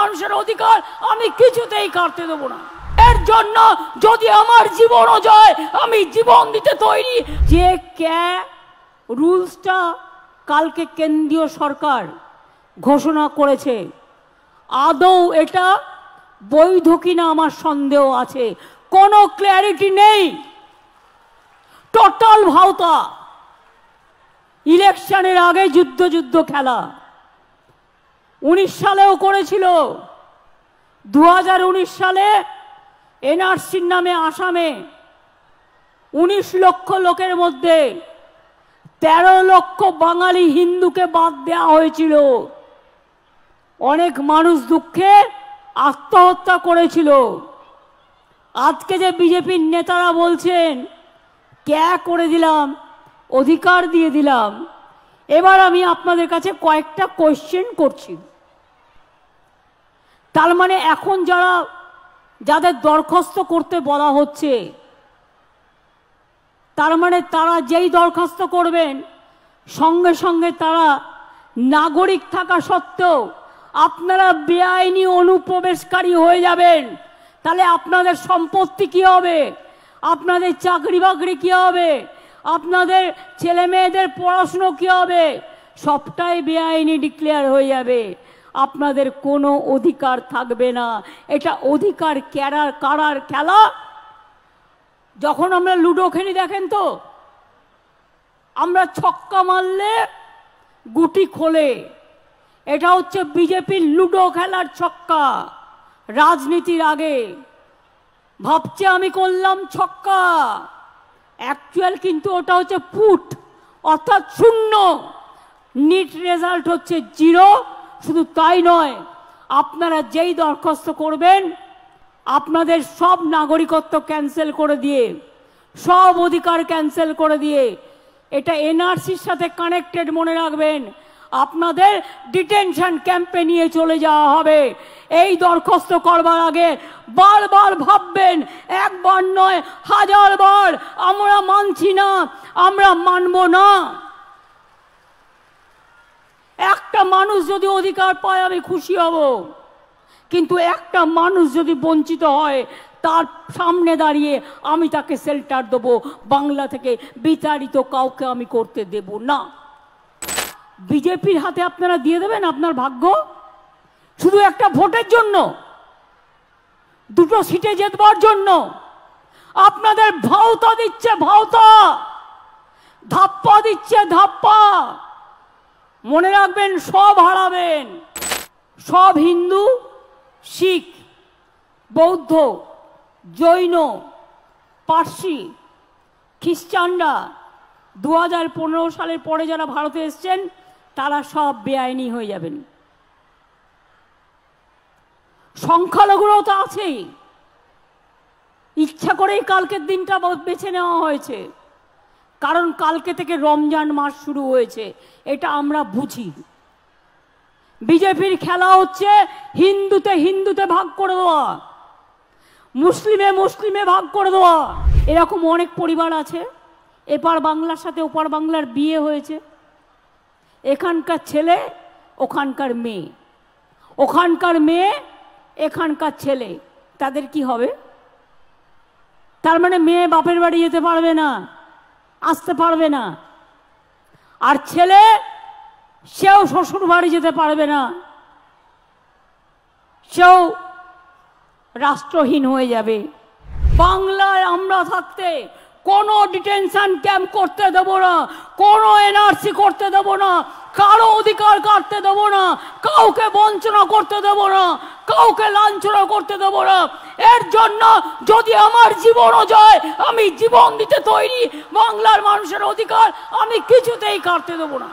মানুষের অধিকার আমি কিছুতেই কাটতে দেব না। এর জন্য যদি আমার জীবনও যায় আমি জীবন দিতে তৈরি। যে রুলসটা কালকে কেন্দ্রীয় সরকার ঘোষণা করেছে আদৌ এটা বৈধ কিনা আমার সন্দেহ আছে। কোনো ক্ল্যারিটি নেই, টোটাল ভাওতা। ইলেকশনের আগে যুদ্ধ যুদ্ধ খেলা 19 সালেও করেছিল। 2019 সালে এনআরসির নামে আসামে 19 লক্ষ লোকের মধ্যে 13 লক্ষ বাঙালি হিন্দুকে বাদ দেওয়া হয়েছিল। অনেক মানুষ দুঃখে আত্মহত্যা করেছিল। আজকে যে বিজেপির নেতারা বলছেন ক্যা করে দিলাম, অধিকার দিয়ে দিলাম, এবার আমি আপনাদের কাছে কয়েকটা কোয়েশ্চেন করছি। তার মানে এখন যাদের দরখাস্ত করতে বলা হচ্ছে, তার মানে তারা যেই দরখাস্ত করবেন সঙ্গে সঙ্গে তারা নাগরিক থাকা সত্ত্বেও আপনারা বেআইনি অনুপ্রবেশকারী হয়ে যাবেন। তাহলে আপনাদের সম্পত্তি কি হবে, আপনাদের চাকরি বাকরি কি হবে, আপনাদের ছেলে মেয়েদের পড়াশুনো কি হবে, সবটাই বেআইনি ডিক্লেয়ার হয়ে যাবে। আপনাদের কোনো অধিকার থাকবে না। এটা অধিকার কারার খেলা। যখন আমরা লুডো খেলি দেখেন তো, আমরা ছক্কা মারলে গুটি খোলে। এটা হচ্ছে বিজেপির লুডো খেলার ছক্কা। রাজনীতির আগে ভাবছে আমি করলাম ছক্কা, অ্যাকচুয়াল কিন্তু ওটা হচ্ছে পুট, অর্থাৎ শূন্য। নিট রেজাল্ট হচ্ছে 0। শুধু তাই নয়, আপনারা যেই দরখাস্ত করবেন আপনাদের সব নাগরিকত্ব ক্যান্সেল করে দিয়ে, সব অধিকার ক্যান্সেল করে দিয়ে, এটা এনআরসির সাথে কানেক্টেড মনে রাখবেন, আপনাদের ডিটেনশন ক্যাম্পে নিয়ে চলে যাওয়া হবে। এই দরখাস্ত করবার আগে বারবার ভাববেন, একবার নয় 1000 বার, আমরা মানছি না, আমরা মানব না। একটা মানুষ যদি অধিকার পায় আমি খুশি হব, কিন্তু একটা মানুষ যদি বঞ্চিত হয় তার সামনে দাঁড়িয়ে আমি তাকে শেল্টার দেবো। বাংলা থেকে বিতাড়িত কাউকে আমি করতে দেব না। বিজেপির হাতে আপনারা দিয়ে দেবেন আপনার ভাগ্য শুধু একটা ভোটের জন্য, 2টো সিটে জেতবার জন্য। আপনাদের ভাওতা দিচ্ছে ভাওতা, ধাপ্পা দিচ্ছে ধাপ্পা। মনে রাখবেন সব হারাবেন। সব হিন্দু, শিখ, বৌদ্ধ, জৈন, পার্সি, খ্রিস্টানরা 2015 সালের পরে যারা ভারতে এসছেন তারা সব বেআইনি হয়ে যাবেন। সংখ্যালঘুরাও তো আছেই। ইচ্ছা করেই কালকের দিনটা বেছে নেওয়া হয়েছে, কারণ কালকে থেকে রমজান মাস শুরু হয়েছে, এটা আমরা বুঝি। বিজেপির খেলা হচ্ছে হিন্দুতে হিন্দুতে ভাগ করে দেওয়া, মুসলিমে মুসলিমে ভাগ করে দেওয়া। এরকম অনেক পরিবার আছে, এপার বাংলার সাথে ওপার বাংলার বিয়ে হয়েছে, এখানকার ছেলে ওখানকার মেয়ে, ওখানকার মেয়ে এখানকার ছেলে, তাদের কি হবে? তার মানে মেয়ে বাপের বাড়ি যেতে পারবে না, আসতে পারবে না, আর ছেলে সেও শ্বশুর বাড়ি যেতে পারবে না, সেও রাষ্ট্রহীন হয়ে যাবে। বাংলায় আমরা থাকতে কোনো ডিটেনশন ক্যাম্প করতে দেব না, কোনো এনআরসি করতে দেব না, কারো অধিকার কাটতে দেব না, কাউকে বঞ্চনা করতে দেব না, কাউকে লাঞ্ছনা করতে দেব না। এর জন্য যদি আমার জীবনও যায় আমি জীবন দিতে তৈরি। বাংলার মানুষের অধিকার আমি কিছুতেই কাটতে দেব না।